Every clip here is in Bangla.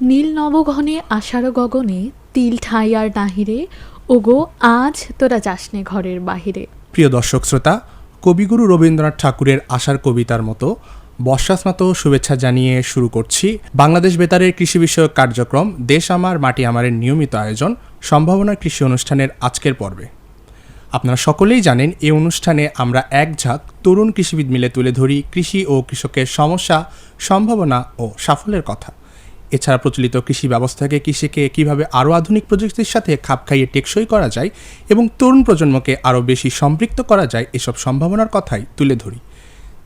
নীল নবঘনে আষাঢ় গগনে তিল ঠাঁই আর নাহিরে ওগো আজ তোরা যাসনে ঘরের বাহিরে। প্রিয় দর্শক শ্রোতা, কবিগুরু রবীন্দ্রনাথ ঠাকুরের আষাঢ় কবিতার মতো বর্ষাস্নাত শুভেচ্ছা জানিয়ে শুরু করছি বাংলাদেশ বেতারের কৃষি বিষয়ক কার্যক্রম দেশ আমার মাটি আমারের নিয়মিত আয়োজন সম্ভাবনা কৃষি অনুষ্ঠানের আজকের পর্বে। আপনারা সকলেই জানেন, এই অনুষ্ঠানে আমরা এক ঝাঁক তরুণ কৃষিবিদ মিলে তুলে ধরি কৃষি ও কৃষকের সমস্যা, সম্ভাবনা ও সাফল্যের কথা। এছাড়া প্রচলিত কৃষি ব্যবস্থাকে কৃষিকে কীভাবে আরও আধুনিক প্রযুক্তির সাথে খাপ খাইয়ে টেকসই করা যায় এবং তরুণ প্রজন্মকে আরও বেশি সম্পৃক্ত করা যায়, এসব সম্ভাবনার কথাই তুলে ধরি।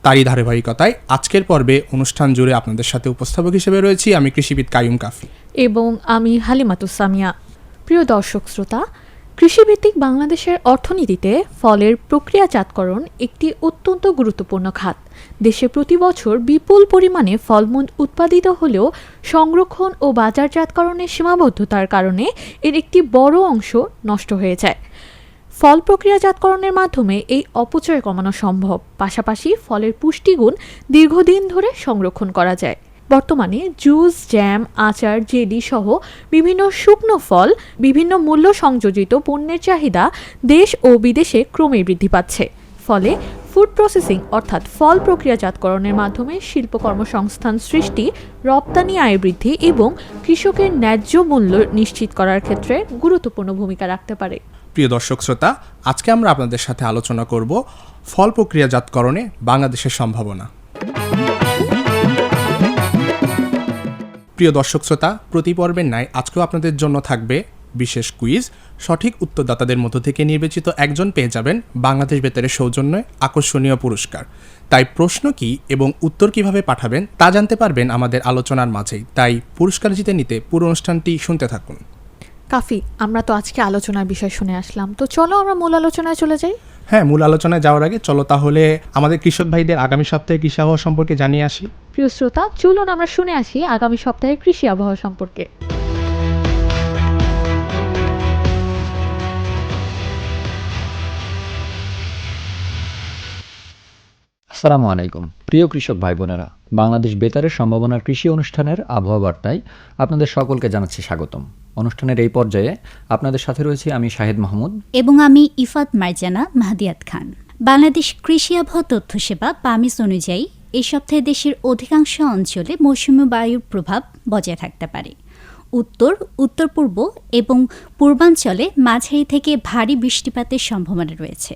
তারই ধারাবাহিকতায় আজকের পর্বে অনুষ্ঠান জুড়ে আপনাদের সাথে উপস্থাপক হিসেবে রয়েছি আমি কৃষিবিদ কাইয়ুম কাফি এবং আমি হালিমাতুস সামিয়া। প্রিয় দর্শক শ্রোতা, কৃষিভিত্তিক বাংলাদেশের অর্থনীতিতে ফলের প্রক্রিয়াজাতকরণ একটি অত্যন্ত গুরুত্বপূর্ণ খাত। দেশে প্রতি বছর বিপুল পরিমাণে ফলমূল উৎপাদিত হলেও সংরক্ষণ ও বাজারজাতকরণের সীমাবদ্ধতার কারণে এর একটি বড় অংশ নষ্ট হয়ে যায়। ফল প্রক্রিয়াজাতকরণের মাধ্যমে এই অপচয় কমানো সম্ভব, পাশাপাশি ফলের পুষ্টিগুণ দীর্ঘদিন ধরে সংরক্ষণ করা যায়। বর্তমানে জুস, জ্যাম, আচার, জেলি সহ বিভিন্ন শুকনো ফল, বিভিন্ন মূল্য সংযোজিত পণ্যের চাহিদা দেশ ও বিদেশে ক্রমেই বৃদ্ধি পাচ্ছে। ফলে ফুড প্রসেসিং অর্থাৎ ফল প্রক্রিয়াজাতকরণের মাধ্যমে শিল্পকর্মসংস্থান সৃষ্টি, রপ্তানি আয় বৃদ্ধি এবং কৃষকের ন্যায্য মূল্য নিশ্চিত করার ক্ষেত্রে গুরুত্বপূর্ণ ভূমিকা রাখতে পারে। প্রিয় দর্শক শ্রোতা, আজকে আমরা আপনাদের সাথে আলোচনা করব ফল প্রক্রিয়াজাতকরণে বাংলাদেশের সম্ভাবনা। প্রিয় দর্শক শ্রোতা, প্রতি পর্বের ন্যায় আজকেও আপনাদের জন্য থাকবে বিশেষ কুইজ। সঠিক উত্তরদাতাদের মধ্য থেকে নির্বাচিত একজন পেয়ে যাবেন বাংলাদেশ বেতারের সৌজন্যে আকর্ষণীয় পুরস্কার। তাই প্রশ্ন কি এবং উত্তর কিভাবে পাঠাবেন তা জানতে পারবেন আমাদের আলোচনার মাঝেই। তাই পুরস্কার জিতে নিতে পুরো অনুষ্ঠানটি শুনতে থাকুন। কাফি, আমরা তো আজকে আলোচনার বিষয় শুনে আসলাম, তো চলো আমরা মূল আলোচনায় চলে যাই। হ্যাঁ, মূল আলোচনায় যাওয়ার আগে চলো তাহলে আমাদের কৃষক ভাইদের আগামী সপ্তাহে কৃষি আবহাওয়া সম্পর্কে জানিয়ে আসি। প্রিয় শ্রোতা, চলুন আমরা শুনে আসি আগামী সপ্তাহের কৃষি আবহাওয়া সম্পর্কে। আসসালামু আলাইকুম প্রিয় কৃষক ভাই বোনেরা, বাংলাদেশ বেতারের সম্ভাবনার কৃষি অনুষ্ঠানের আবহাওয়া বার্তায় আপনাদের সকলকে জানাচ্ছি স্বাগতম। অনুষ্ঠানের এই পর্যায়ে আপনাদের সাথে রয়েছে আমি শাহিদ মাহমুদ এবং আমি ইফাত মার্জানা মাহদিয়াত খান। বাংলাদেশ কৃষি আবহাওয়া তথ্য সেবা বামিস অনুযায়ী এই সপ্তাহে দেশের অধিকাংশ অঞ্চলে মৌসুমী বায়ুর প্রভাব বজায় থাকতে পারে। উত্তর, উত্তর পূর্ব এবং পূর্বাঞ্চলে মাঝারি থেকে ভারী বৃষ্টিপাতের সম্ভাবনা রয়েছে।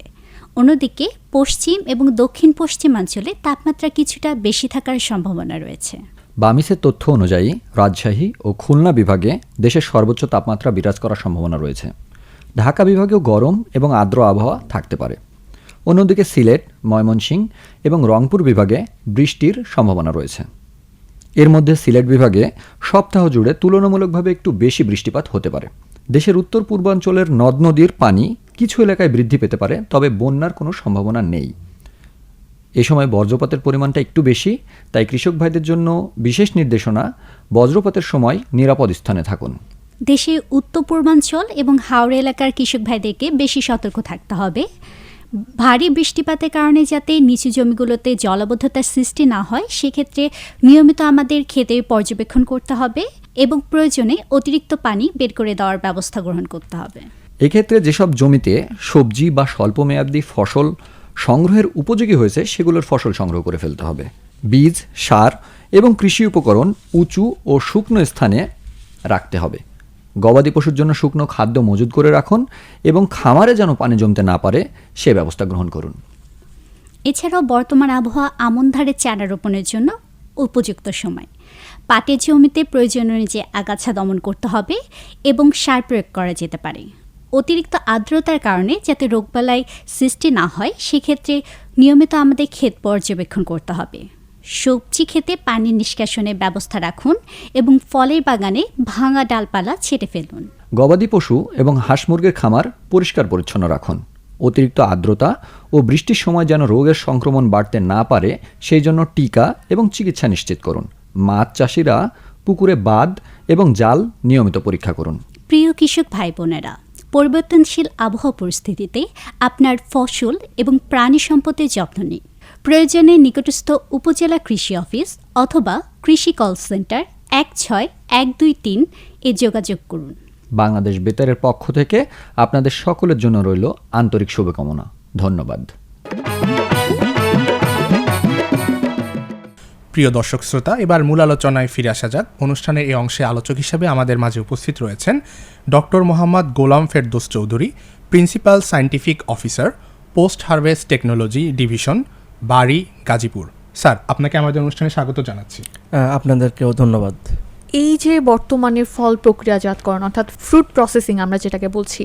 অন্যদিকে পশ্চিম এবং দক্ষিণ পশ্চিমাঞ্চলে তাপমাত্রা কিছুটা বেশি থাকার সম্ভাবনা রয়েছে। বামিসের তথ্য অনুযায়ী রাজশাহী ও খুলনা বিভাগে দেশের সর্বোচ্চ তাপমাত্রা বিরাজ করার সম্ভাবনা রয়েছে। ঢাকা বিভাগেও গরম এবং আর্দ্র আবহাওয়া থাকতে পারে। অন্যদিকে সিলেট, ময়মনসিংহ এবং রংপুর বিভাগে বৃষ্টির সম্ভাবনা রয়েছে। এর মধ্যে সিলেট বিভাগে সপ্তাহ জুড়ে তুলনামূলকভাবে একটু বেশি বৃষ্টিপাত হতে পারে। দেশের উত্তর পূর্বাঞ্চলের নদ নদীর পানি কিছু এলাকায় বৃদ্ধি পেতে পারে, তবে বন্যার কোনো সম্ভাবনা নেই। এ সময় বজ্রপাতের পরিমাণটা একটু বেশি, তাই কৃষক ভাইদের জন্য বিশেষ নির্দেশনা, বজ্রপাতের সময় নিরাপদ স্থানে থাকুন। দেশের উত্তর পূর্বাঞ্চল এবং হাওড়া এলাকার কৃষক ভাইদেরকে বেশি সতর্ক থাকতে হবে। ভারী বৃষ্টিপাতের কারণে যাতে নিচু জমিগুলোতে জলাবদ্ধতার সৃষ্টি না হয়, সেক্ষেত্রে নিয়মিত আমাদের ক্ষেতের পর্যবেক্ষণ করতে হবে এবং প্রয়োজনে অতিরিক্ত পানি বের করে দেওয়ার ব্যবস্থা গ্রহণ করতে হবে। এক্ষেত্রে যেসব জমিতে সবজি বা স্বল্পমেয়াদী ফসল সংগ্রহের উপযোগী হয়েছে সেগুলোর ফসল সংগ্রহ করে ফেলতে হবে। বীজ, সার এবং কৃষি উপকরণ উঁচু ও শুকনো স্থানে রাখতে হবে। গবাদি পশুর জন্য শুকনো খাদ্য মজুত করে রাখুন এবং খামারে যেন পানি জমতে না পারে সে ব্যবস্থা গ্রহণ করুন। এছাড়াও বর্তমান আবহাওয়া আমন ধানের চারা রোপণের জন্য উপযুক্ত সময়। পাটের জমিতে প্রয়োজন অনুযায়ী আগাছা দমন করতে হবে এবং সার প্রয়োগ করা যেতে পারে। অতিরিক্ত আর্দ্রতার কারণে যাতে রোগবালাই সৃষ্টি না হয়, সেক্ষেত্রে নিয়মিত আমাদের ক্ষেত পর্যবেক্ষণ করতে হবে। সবজি ক্ষেতে পানি নিষ্কাশনের ব্যবস্থা রাখুন এবং ফলের বাগানে ভাঙা ডালপালা ছেটে ফেলুন। গবাদি পশু এবং হাঁস মুরগির খামার পরিষ্কার পরিচ্ছন্ন রাখুন। অতিরিক্ত আর্দ্রতা ও বৃষ্টির সময় যেন রোগের সংক্রমণ বাড়তে না পারে সেই জন্য টিকা এবং চিকিৎসা নিশ্চিত করুন। মাছ চাষিরা পুকুরে বাঁধ এবং জাল নিয়মিত পরীক্ষা করুন। প্রিয় কৃষক ভাই বোনেরা, পরিবর্তনশীল আবহাওয়া পরিস্থিতিতে আপনার ফসল এবং প্রাণী সম্পদের যত্ন নিন। প্রয়োজনে নিকটস্থ উপজেলা কৃষি অফিস অথবা কৃষি কল সেন্টার 16-123 এ যোগাযোগ করুন। বাংলাদেশ বেতারের পক্ষ থেকে আপনাদের সকলের জন্য রইল আন্তরিক শুভকামনা। ধন্যবাদ। প্রিয় দর্শক শ্রোতা, এবার মূল আলোচনায় ফিরে আসা যাক। অনুষ্ঠানের এই অংশে আলোচক হিসেবে আমাদের মাঝে উপস্থিত রয়েছেন doctor Mohammad Golam Ferdous Chowdhury, principal scientific officer, post harvest technology division, BARI, Gazipur. Sir, আপনাকে আমাদের অনুষ্ঠানে স্বাগত জানাচ্ছি। আপনাদেরকেও ধন্যবাদ। এই যে বর্তমানে ফল প্রক্রিয়াজাতকরণ অর্থাৎ ফ্রুট প্রসেসিং আমরা যেটাকে বলছি,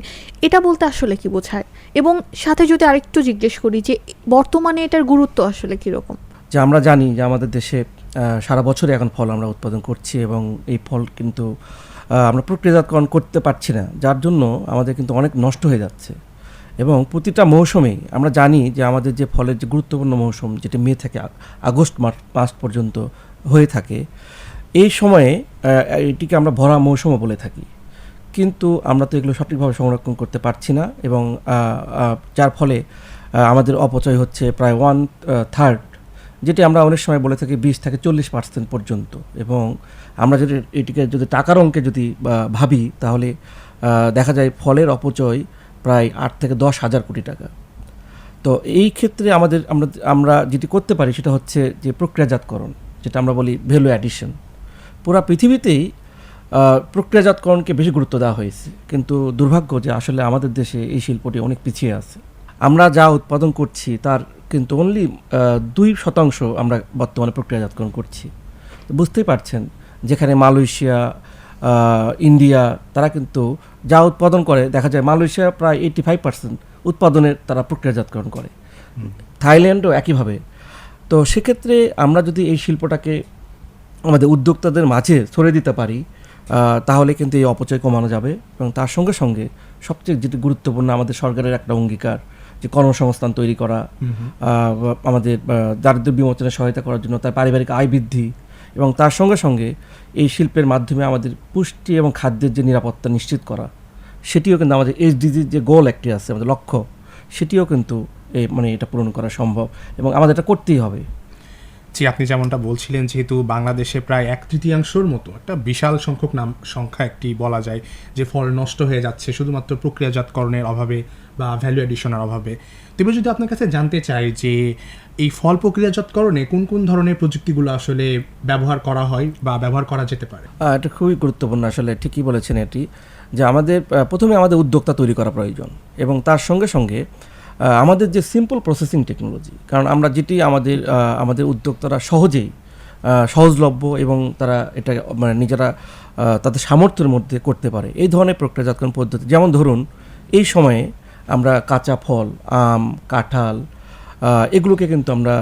এটা বলতে আসলে কি বোঝায়, এবং সাথে যদি আরেকটু জিজ্ঞেস করি যে বর্তমানে এটার গুরুত্ব আসলে কীরকম? যে আমরা জানি যে আমাদের দেশে সারা বছরই এখন ফল আমরা উৎপাদন করছি এবং এই ফল কিন্তু আমরা প্রক্রিয়াজাতকরণ করতে পারছি না, যার জন্য আমাদের কিন্তু অনেক নষ্ট হয়ে যাচ্ছে। এবং প্রতিটা মৌসুমেই আমরা জানি যে আমাদের যে ফলের যে গুরুত্বপূর্ণ মৌসুম, যেটি মে থেকে আগস্ট মাস পর্যন্ত হয়ে থাকে, এই সময়ে এটিকে আমরা ভরা মৌসুমও বলে থাকি, কিন্তু আমরা তো এগুলো সঠিকভাবে সংরক্ষণ করতে পারছি না, এবং যার ফলে আমাদের অপচয় হচ্ছে প্রায় 1/3, যেটি আমরা অনেক সময় বলে থাকি 20 থেকে 40% পর্যন্ত। এবং আমরা যদি এটিকে যদি টাকার অঙ্কে যদি ভাবি, তাহলে দেখা যায় ফলের অপচয় প্রায় 8 থেকে 10 হাজার কোটি টাকা। তো এই ক্ষেত্রে আমরা যেটি করতে পারি সেটা হচ্ছে যে প্রক্রিয়াজাতকরণ, যেটা আমরা বলি ভ্যালু অ্যাডিশন। পুরা পৃথিবীতেই প্রক্রিয়াজাতকরণকে বেশি গুরুত্ব দেওয়া হয়েছে, কিন্তু দুর্ভাগ্য যে আসলে আমাদের দেশে এই শিল্পটি অনেক পিছিয়ে আছে। আমরা যা উৎপাদন করছি তার কিন্তু অনলি 2% আমরা বর্তমানে প্রক্রিয়াজাতকরণ করছি। বুঝতেই পারছেন, যেখানে মালয়েশিয়া, ইন্ডিয়া, তারা কিন্তু যা উৎপাদন করে, দেখা যায় মালয়েশিয়া প্রায় 85% উৎপাদনের তারা প্রক্রিয়াজাতকরণ করে, থাইল্যান্ডও একইভাবে। তো সেক্ষেত্রে আমরা যদি এই শিল্পটাকে আমাদের উদ্যোক্তাদের মাঝে ছড়িয়ে দিতে পারি, তাহলে কিন্তু এই অপচয় কমানো যাবে। এবং তার সঙ্গে সঙ্গে সবচেয়ে যেটি গুরুত্বপূর্ণ, আমাদের সরকারের একটা অঙ্গীকার যে কর্মসংস্থান তৈরি করা, আমাদের দারিদ্র্য বিমোচনে সহায়তা করার জন্য তার পারিবারিক আয় বৃদ্ধি, এবং তার সঙ্গে সঙ্গে এই শিল্পের মাধ্যমে আমাদের পুষ্টি এবং খাদ্যের যে নিরাপত্তা নিশ্চিত করা, সেটিও কিন্তু আমাদের SDGs যে গোল একটি আছে, আমাদের লক্ষ্য, সেটিও কিন্তু এটা পূরণ করা সম্ভব, এবং আমাদের এটা করতেই হবে। জি, আপনি যেমনটা বলছিলেন, যেহেতু বাংলাদেশে প্রায় 1/3 মতো, একটা বিশাল সংখ্যা একটি বলা যায় যে ফল নষ্ট হয়ে যাচ্ছে শুধুমাত্র প্রক্রিয়াজাতকরণের অভাবে বা ভ্যালু অ্যাডিশনের অভাবে। তবে যদি আপনার কাছে জানতে চাই যে এই ফল প্রক্রিয়াজাতকরণে কোন কোন ধরনের প্রযুক্তিগুলো আসলে ব্যবহার করা হয় বা ব্যবহার করা যেতে পারে? এটা খুবই গুরুত্বপূর্ণ, আসলে ঠিকই বলেছেন এটি, যে প্রথমে আমাদের উদ্যোক্তা তৈরি করা প্রয়োজন, এবং তার সঙ্গে সঙ্গে আমাদের যে সিম্পল প্রসেসিং টেকনোলজি, কারণ আমরা যেটি আমাদের উদ্যোক্তারা সহজেই সহজলভ্য এবং তারা এটা নিজেরা তাদের সামর্থ্যের মধ্যে করতে পারে, এই ধরনের প্রক্রিয়াজাতকরণ পদ্ধতি। যেমন ধরুন, এই সময়ে আমরা কাঁচা ফল, আম, কাঁঠাল, এগুলোকে কিন্তু আমরা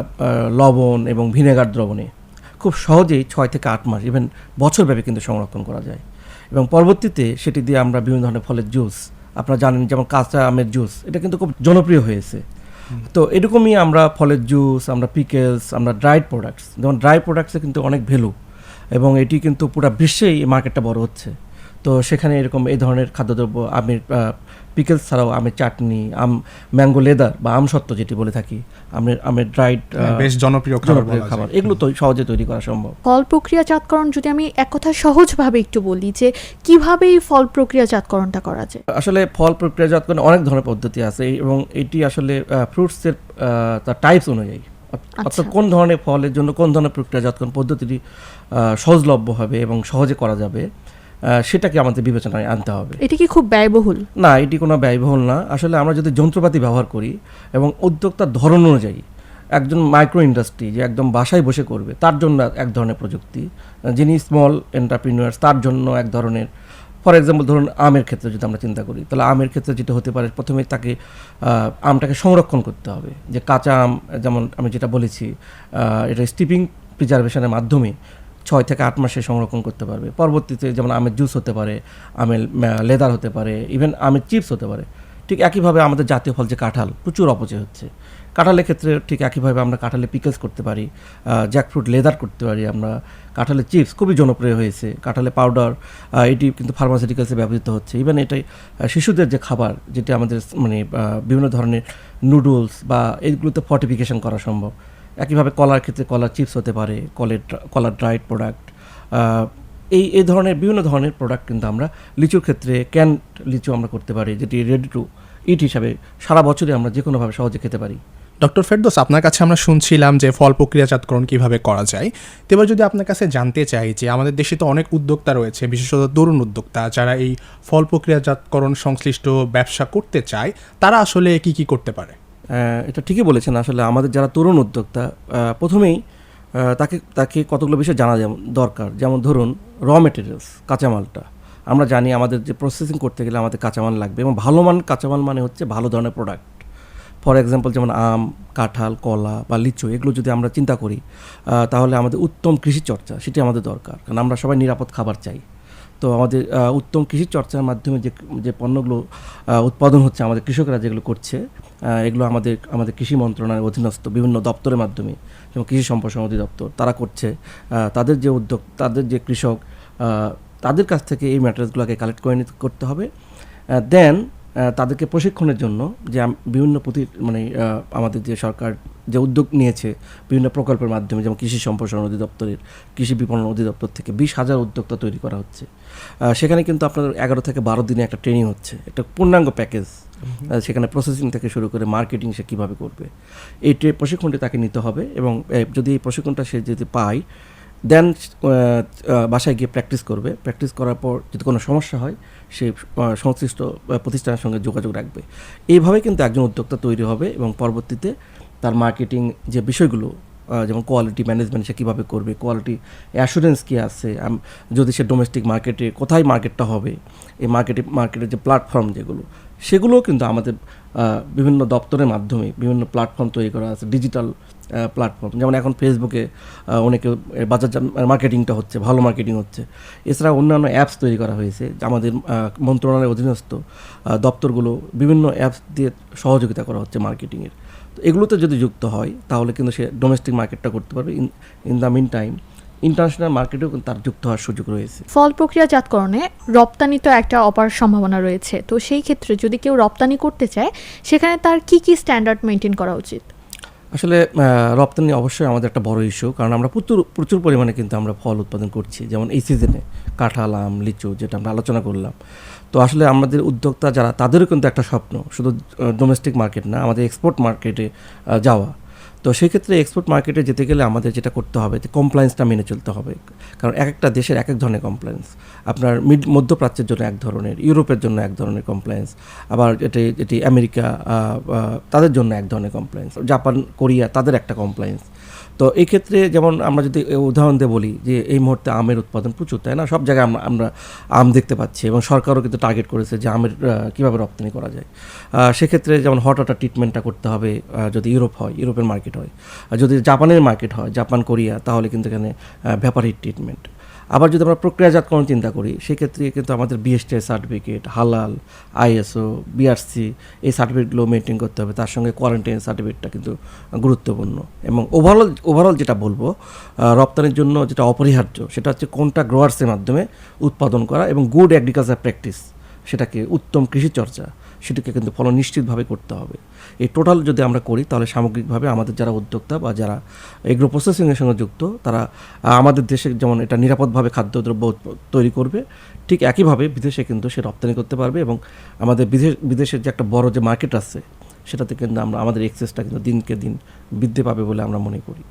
লবণ এবং ভিনেগার দ্রবণে খুব সহজেই 6 থেকে 8 মাস, ইভেন বছরব্যাপী কিন্তু সংরক্ষণ করা যায়, এবং পরবর্তীতে সেটি দিয়ে আমরা বিভিন্ন ধরনের ফলের জুস, আপনারা জানেন যেমন কাঁচা আমের জুস, এটা কিন্তু খুব জনপ্রিয় হয়েছে। তো এরকমই আমরা ফলের জুস, আমরা পিকেলস, আমরা ড্রাইড প্রোডাক্টস, যেমন ড্রাই প্রোডাক্টসে কিন্তু অনেক ভ্যালু, এবং এটি কিন্তু পুরো বিশ্বেই এই মার্কেটটা বড় হচ্ছে। তো সেখানে এরকম এই ধরনের খাদ্যদ্রব্য, আমের পিকেলস ছাড়াও আমের চাটনি, ম্যাঙ্গো লেদার বা আমসত্ত্ব যেটি বলে থাকি, আমের ড্রাইড, বেশ জনপ্রিয় খাবার, এগুলো তো সহজে তৈরি করা সম্ভব। ফল প্রক্রিয়াজাতকরণ যদি আমি এক কথা সহজভাবে একটু বলি, যে কিভাবে এই ফল প্রক্রিয়াজাতকরণটা করা যায়? আসলে ফল প্রক্রিয়াজাতকরণে অনেক ধরনের পদ্ধতি আছে, এবং এটি আসলে ফ্রুটসের তার টাইপস অনুযায়ী, অর্থাৎ কোন ধরনের ফলের জন্য কোন ধরনের প্রক্রিয়াজাতকরণ পদ্ধতিটি সহজলভ্য হবে এবং সহজে করা যাবে, সেটাকে আমাদের বিবেচনায় আনতে হবে। এটি কি খুব ব্যয়বহুল? না, এটি কোনো ব্যয়বহুল না। আসলে আমরা যদি যন্ত্রপাতি ব্যবহার করি এবং উদ্যোক্তার ধরন অনুযায়ী, একজন মাইক্রো ইন্ডাস্ট্রি যে একদম বাসায় বসে করবে, তার জন্য এক ধরনের প্রযুক্তি, যিনি স্মল এন্টারপ্রিনিউয়ার্স, তার জন্য এক ধরনের। ফর এক্সাম্পল ধরুন, আমের ক্ষেত্রে যদি আমরা চিন্তা করি, তাহলে আমের ক্ষেত্রে যেটা হতে পারে, প্রথমে তাকে আমটাকে সংরক্ষণ করতে হবে, যে কাঁচা আম, যেমন আমি যেটা বলেছি, এটা স্টিপিং প্রিজারভেশনের মাধ্যমে 6 থেকে 8 মাসে সংরক্ষণ করতে পারবে। পরবর্তীতে যেমন আমের জুস হতে পারে, আমের লেদার হতে পারে, ইভেন আমের চিপস হতে পারে। ঠিক একইভাবে আমাদের জাতীয় ফল যে কাঁঠাল, প্রচুর অপচয় হচ্ছে। কাঁঠালের ক্ষেত্রে ঠিক একইভাবে আমরা কাঁঠালে পিকলস করতে পারি, জ্যাকফ্রুট লেদার করতে পারি, আমরা কাঁঠালের চিপস খুবই জনপ্রিয় হয়েছে, কাঁঠালের পাউডার, এটি কিন্তু ফার্মাসিউটিক্যালসে ব্যবহৃত হচ্ছে। ইভেন এটাই শিশুদের যে খাবার, যেটা আমাদের বিভিন্ন ধরনের নুডলস বা এইগুলোতে ফর্টিফিকেশন করা সম্ভব। একইভাবে কলার ক্ষেত্রে কলার চিপস হতে পারে, কলার ড্রাইড প্রোডাক্ট, এই ধরনের বিভিন্ন ধরনের প্রোডাক্ট কিন্তু আমরা লিচুর ক্ষেত্রে ক্যান লিচু আমরা করতে পারি, যেটি রেডি টু ইট হিসাবে সারা বছরই আমরা যে কোনোভাবে সহজে খেতে পারি। ডক্টর ফেরদৌস, আপনার কাছে আমরা শুনছিলাম যে ফল প্রক্রিয়াজাতকরণ কিভাবে করা যায়। তো এবার যদি আপনার কাছে জানতে চাই যে আমাদের দেশে তো অনেক উদ্যোক্তা রয়েছে, বিশেষত তরুণ উদ্যোক্তা যারা এই ফল প্রক্রিয়াজাতকরণ সংশ্লিষ্ট ব্যবসা করতে চায়, তারা আসলে কি কি করতে পারে? এটা ঠিকই বলেছেন। আসলে আমাদের যারা তরুণ উদ্যোক্তা, প্রথমেই তাকে কতগুলো বিষয় জানা দরকার। যেমন ধরুন র মেটেরিয়ালস, কাঁচামালটা আমরা জানি আমাদের যে প্রসেসিং করতে গেলে আমাদের কাঁচামাল লাগবে, এবং ভালো মান কাঁচামাল মানে হচ্ছে ভালো ধরনের প্রোডাক্ট। ফর এক্সাম্পল যেমন আম, কাঁঠাল, কলা বা লিচু, এগুলো যদি আমরা চিন্তা করি তাহলে আমাদের উত্তম কৃষি চর্চা সেটি আমাদের দরকার, কারণ আমরা সবাই নিরাপদ খাবার চাই। তো আমাদের উত্তম কৃষি চর্চার মাধ্যমে যে পণ্যগুলো উৎপাদন হচ্ছে, আমাদের কৃষকরা যেগুলো করছে, এগুলো আমাদের কৃষি মন্ত্রণালয়ের অধীনস্থ বিভিন্ন দপ্তরের মাধ্যমে, যেমন কৃষি সম্প্রসারণ অধিদপ্তর, তারা করছে। তাদের যে উদ্যোগ, তাদের যে কৃষক, তাদের কাছ থেকে এই ম্যাটেরিয়ালসগুলোকে কালেক্ট করতে হবে। দেন তাদেরকে প্রশিক্ষণের জন্য যে বিভিন্ন আমাদের যে সরকার যে উদ্যোগ নিয়েছে বিভিন্ন প্রকল্পের মাধ্যমে, যেমন কৃষি সম্প্রসারণ অধিদপ্তরের, কৃষি বিপণন অধিদপ্তর থেকে 20,000 উদ্যোক্তা তৈরি করা হচ্ছে। সেখানে কিন্তু আপনার 11 থেকে 12 দিনে একটা ট্রেনিং হচ্ছে, একটা পূর্ণাঙ্গ প্যাকেজ। সেখানে প্রসেসিং থেকে শুরু করে মার্কেটিং সে কীভাবে করবে, এই প্রশিক্ষণটি তাকে নিতে হবে। এবং যদি এই প্রশিক্ষণটা সে যদি পায়, দেন বাসায় গিয়ে প্র্যাকটিস করবে। প্র্যাকটিস করার পর যদি কোনো সমস্যা হয়, সে সংশ্লিষ্ট প্রতিষ্ঠানের সঙ্গে যোগাযোগ রাখবে। এইভাবে কিন্তু একজন উদ্যোক্তা তৈরি হবে, এবং পরবর্তীতে তার মার্কেটিং যে বিষয়গুলো, যেমন কোয়ালিটি ম্যানেজমেন্ট সে কীভাবে করবে, কোয়ালিটি অ্যাসুরেন্স কী আছে, যদি সে ডোমেস্টিক মার্কেটে কোথায় মার্কেটটা হবে, এই মার্কেটের যে প্ল্যাটফর্ম যেগুলো, সেগুলোও কিন্তু আমাদের বিভিন্ন দপ্তরের মাধ্যমে বিভিন্ন প্ল্যাটফর্ম তৈরি করা আছে, ডিজিটাল প্ল্যাটফর্ম। যেমন এখন ফেসবুকে অনেকে বাজার মার্কেটিংটা হচ্ছে, ভালো মার্কেটিং হচ্ছে। এছাড়া অন্যান্য অ্যাপস তৈরি করা হয়েছে, আমাদের মন্ত্রণালয়ের অধীনস্থ দপ্তরগুলো বিভিন্ন অ্যাপস দিয়ে সহযোগিতা করা হচ্ছে মার্কেটিংয়ের। তো এগুলোতে যদি যুক্ত হয়, তাহলে কিন্তু সে ডোমেস্টিক মার্কেটটা করতে পারবে। In the meantime international মার্কেটেও কিন্তু তার যুক্ত হওয়ার সুযোগ রয়েছে। ফল প্রক্রিয়াজাতকরণে রপ্তানি তো একটা অপার সম্ভাবনা রয়েছে। তো সেই ক্ষেত্রে যদি কেউ রপ্তানি করতে চায়, সেখানে তার কি কি স্ট্যান্ডার্ড মেনটেন করা উচিত? আসলে রপ্তানি অবশ্যই আমাদের একটা বড় ইস্যু, কারণ আমরা প্রচুর পরিমাণে কিন্তু আমরা ফল উৎপাদন করছি। যেমন এই সিজনে কাঁঠাল, আম, লিচু, যেটা আমরা আলোচনা করলাম। তো আসলে আমাদের উদ্যোক্তা যারা, তাদেরও কিন্তু একটা স্বপ্ন শুধু ডোমেস্টিক মার্কেট না, আমাদের এক্সপোর্ট মার্কেটে যাওয়া। তো সেই ক্ষেত্রে এক্সপোর্ট মার্কেটে যেতে গেলে আমাদের যেটা করতে হবে, যে কমপ্লায়েন্সটা মেনে চলতে হবে। কারণ এক একটা দেশের এক এক ধরনের কমপ্লায়েন্স। আপনার মধ্যপ্রাচ্যের জন্য এক ধরনের, ইউরোপের জন্য এক ধরনের কমপ্লায়েন্স, আবার এটি আমেরিকা, তাদের জন্য এক ধরনের কমপ্লায়েন্স, জাপান, কোরিয়া, তাদের একটা কমপ্লায়েন্স। তো এই ক্ষেত্রে যেমন আমরা যদি উদাহরণ দিয়ে বলি যে এই মুহূর্তে আমের উৎপাদন প্রচুর, তাই না? সব জায়গায় আমরা আম দেখতে পাচ্ছি, এবং সরকারও কিন্তু টার্গেট করেছে যে আমের কীভাবে রপ্তানি করা যায়। সেক্ষেত্রে যেমন হট ওয়াটার ট্রিটমেন্টটা করতে হবে, যদি ইউরোপ হয়, ইউরোপের মার্কেট হয়, আর যদি জাপানের মার্কেট হয়, জাপান, কোরিয়া, তাহলে কিন্তু এখানে ভ্যাপার হিট ট্রিটমেন্ট। আবার যদি আমরা প্রক্রিয়াজাতকরণ চিন্তা করি, সেক্ষেত্রে কিন্তু আমাদের বিএসটিআই সার্টিফিকেট, হালাল, আইএসও, বিআরসি, এই সার্টিফিকেটগুলো মেনটেন করতে হবে। তার সঙ্গে কোয়ারেন্টাইন সার্টিফিকেটটা কিন্তু গুরুত্বপূর্ণ। এবং ওভারঅল যেটা বলবো, রপ্তানির জন্য যেটা অপরিহার্য, সেটা হচ্ছে কোনটা গ্রোয়ার্সের মাধ্যমে উৎপাদন করা, এবং গুড এগ্রিকালচার প্র্যাকটিস, সেটাকে উত্তম কৃষি চর্চা, সেটাকে কিন্তু ফলো নিশ্চিতভাবে করতে হবে। এই টোটাল যদি আমরা করি, তাহলে সামগ্রিকভাবে আমাদের যারা উদ্যোক্তা বা যারা এগ্রো প্রসেসিংয়ের সঙ্গে যুক্ত, তারা আমাদের দেশে যেমন এটা নিরাপদভাবে খাদ্যদ্রব্য তৈরি করবে, ঠিক একইভাবে বিদেশে কিন্তু সে রপ্তানি করতে পারবে। এবং আমাদের বিদেশের যে একটা বড় যে মার্কেট আছে, সেটাতে কিন্তু আমাদের এক্সেসটা কিন্তু দিনকে দিন বৃদ্ধি পাবে বলে আমরা মনে করি।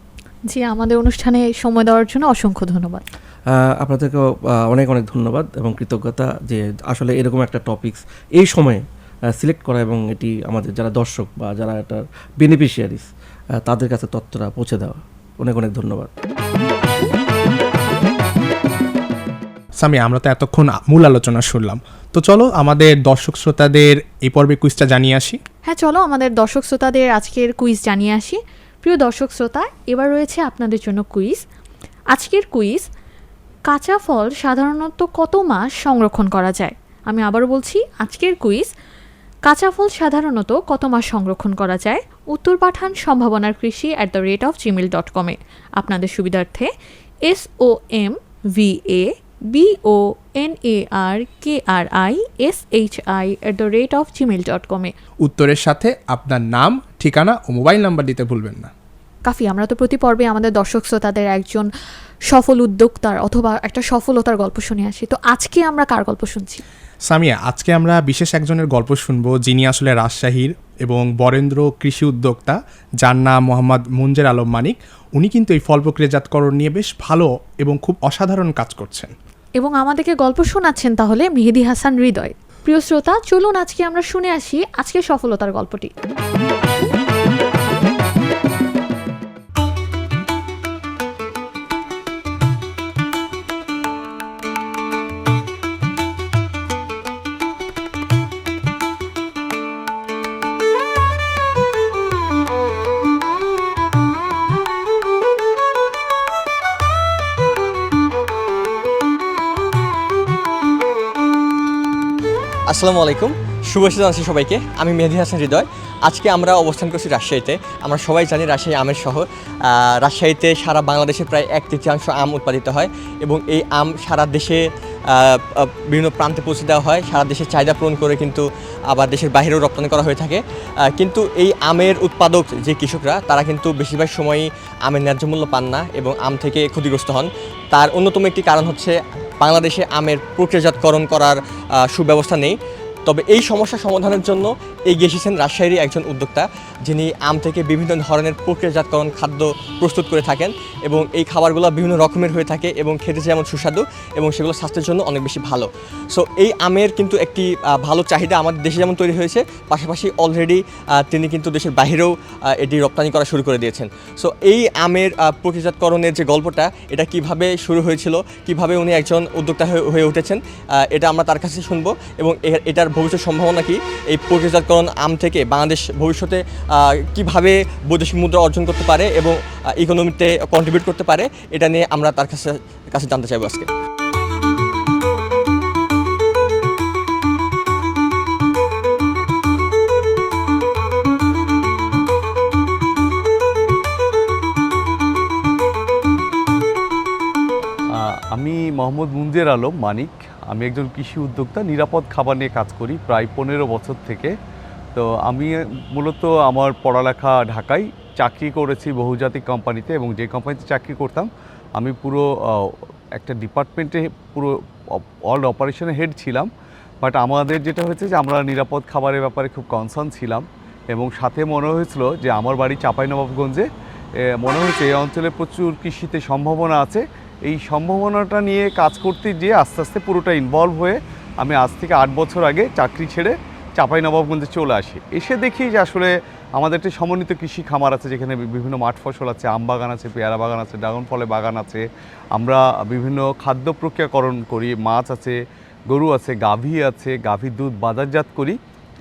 জি, আমাদের অনুষ্ঠানে সময় দেওয়ার জন্য অসংখ্য ধন্যবাদ। আপনাদেরকেও অনেক অনেক ধন্যবাদ এবং কৃতজ্ঞতা, যে আসলে এরকম একটা টপিকস এই সময়ে সিলেক্ট করা, এবং এটি আমাদের যারা দর্শক বা যারা এটার বেনিফিশিয়ারিস, তাদের কাছে তথ্যটা পৌঁছে দেওয়া। অনেক অনেক ধন্যবাদ। সামি, আমরা তো এতক্ষণ মূল আলোচনা শুনলাম, তো চলো আমাদের দর্শক শ্রোতাদের এই পর্বে কুইজটা জানিয়ে আসি। হ্যাঁ, চলো আমাদের দর্শক শ্রোতাদের আজকের কুইজ জানিয়ে আসি। প্রিয় দর্শক শ্রোতা, এবার রয়েছে আপনাদের জন্য কুইজ। আজকের কুইজ, কাঁচা ফল সাধারণত কত মাস সংরক্ষণ করা যায়? আমি আবারও বলছি, আজকের কুইজ, কাঁচা ফল সাধারণত কত মাস সংরক্ষণ করা যায়? উত্তর পাঠান সম্ভাবনার কৃষি @gmail.com-এ। আপনাদের সুবিধার্থে SOMVABONARKRISHI @gmail.com-এ উত্তরের সাথে আপনার নাম, ঠিকানা ও মোবাইল নাম্বার দিতে ভুলবেন না। কাফি, আমরা তো প্রতি পর্বে আমাদের দর্শক শ্রোতাদের একজন সফল উদ্যোক্তার অথবা একটা সফলতার গল্প শুনে আসি, তো আজকে আমরা কার গল্প শুনছি? সামিয়া, আজকে আমরা বিশেষ একজনের গল্প শুনবো যিনি আসলে রাজশাহীর এবং বরেন্দ্র কৃষি উদ্যোক্তা, যার নাম মোহাম্মদ মুঞ্জের আলম মানিক। উনি কিন্তু এই ফল প্রক্রিয়াজাতকরণ নিয়ে বেশ ভালো এবং খুব অসাধারণ কাজ করছেন এবং আমাদেরকে গল্প শোনাচ্ছেন তাহলে মেহেদী হাসান হৃদয়। প্রিয় শ্রোতা, চলুন আজকে আমরা শুনে আসি আজকের সফলতার গল্পটি। আসসালামু আলাইকুম, শুভেচ্ছা জানাচ্ছি সবাইকে। আমি মেহেদী হাসান হৃদয়। আজকে আমরা অবস্থান করছি রাজশাহীতে। আমরা সবাই জানি রাজশাহী আমের শহর। রাজশাহীতে সারা বাংলাদেশে প্রায় 1/3 আম উৎপাদিত হয় এবং এই আম সারা দেশে বিভিন্ন প্রান্তে পৌঁছে দেওয়া হয়। সারা দেশের চাহিদা পূরণ করে কিন্তু আবার দেশের বাইরেও রপ্তানি করা হয়ে থাকে। কিন্তু এই আমের উৎপাদক যে কৃষকরা, তারা কিন্তু বেশিরভাগ সময়ই আমের ন্যায্য মূল্য পান না এবং আম থেকে ক্ষতিগ্রস্ত হন। তার অন্যতম একটি কারণ হচ্ছে বাংলাদেশে আমের প্রক্রিয়াজাতকরণ করার সুব্যবস্থা নেই। তবে এই সমস্যা সমাধানের জন্য এগিয়ে এসেছেন রাজশাহীর একজন উদ্যোক্তা, যিনি আম থেকে বিভিন্ন ধরনের প্রক্রিয়াজাতকরণ খাদ্য প্রস্তুত করে থাকেন এবং এই খাবারগুলো বিভিন্ন রকমের হয়ে থাকে এবং খেতে যেমন সুস্বাদু এবং সেগুলো স্বাস্থ্যের জন্য অনেক বেশি ভালো। সো এই আমের কিন্তু একটি ভালো চাহিদা আমাদের দেশে যেমন তৈরি হয়েছে, পাশাপাশি অলরেডি তিনি কিন্তু দেশের বাইরেও এটি রপ্তানি করা শুরু করে দিয়েছেন। সো এই আমের প্রক্রিয়াজাতকরণের যে গল্পটা, এটা কিভাবে শুরু হয়েছিল, কিভাবে উনি একজন উদ্যোক্তা হয়ে উঠেছেন, এটা আমরা তার কাছে শুনবো এবং এটার ভবিষ্যৎ সম্ভাবনা কি, এই প্রক্রিয়াজাতকরণ আম থেকে বাংলাদেশ ভবিষ্যতে কিভাবে বৈদেশিক মুদ্রা অর্জন করতে পারে এবং ইকোনমিতে কন্ট্রিবিউট করতে পারে, এটা নিয়ে আমরা তার কাছে জানতে চাইবো আজকে। আমি মোহাম্মদ মুঞ্জের আলম মানিক। আমি একজন কৃষি উদ্যোক্তা, নিরাপদ খাবার নিয়ে কাজ করি প্রায় 15 বছর থেকে। তো আমি মূলত আমার পড়ালেখা ঢাকায়, চাকরি করেছি বহুজাতিক কোম্পানিতে এবং যে কোম্পানিতে চাকরি করতাম আমি পুরো একটা ডিপার্টমেন্টে পুরো অল অপারেশনের হেড ছিলাম। বাট আমাদের যেটা হয়েছে যে আমরা নিরাপদ খাবারের ব্যাপারে খুব কনসার্ন ছিলাম এবং সাথে মনে হয়েছিল যে আমার বাড়ি চাঁপাইনবাবগঞ্জে, মনে হয়েছে এই অঞ্চলে প্রচুর কৃষিতে সম্ভাবনা আছে। এই সম্ভাবনাটা নিয়ে কাজ করতে গিয়ে আস্তে আস্তে পুরোটা ইনভলভ হয়ে আমি আজ থেকে 8 বছর আগে চাকরি ছেড়ে চাঁপাইনবাবগঞ্জে চলে আসি। এসে দেখি যে আসলে আমাদের একটি সমন্বিত কৃষি খামার আছে, যেখানে বিভিন্ন মাঠ ফসল আছে, আম বাগান আছে, পেয়ারা বাগান আছে, ড্রাগন ফলের বাগান আছে। আমরা বিভিন্ন খাদ্য প্রক্রিয়াকরণ করি, মাছ আছে, গরু আছে, গাভী আছে, গাভীর দুধ বাজারজাত করি।